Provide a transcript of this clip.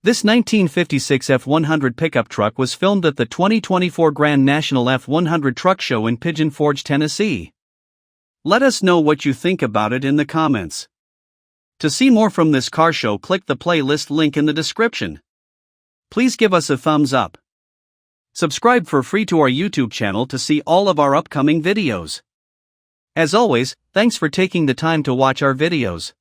This 1956 F100 pickup truck was filmed at the 2024 Grand National F100 Truck Show in Pigeon Forge, Tennessee. Let us know what you think about it in the comments. To see more from this car show, click the playlist link in the description. Please give us a thumbs up. Subscribe for free to our YouTube channel to see all of our upcoming videos. As always, thanks for taking the time to watch our videos.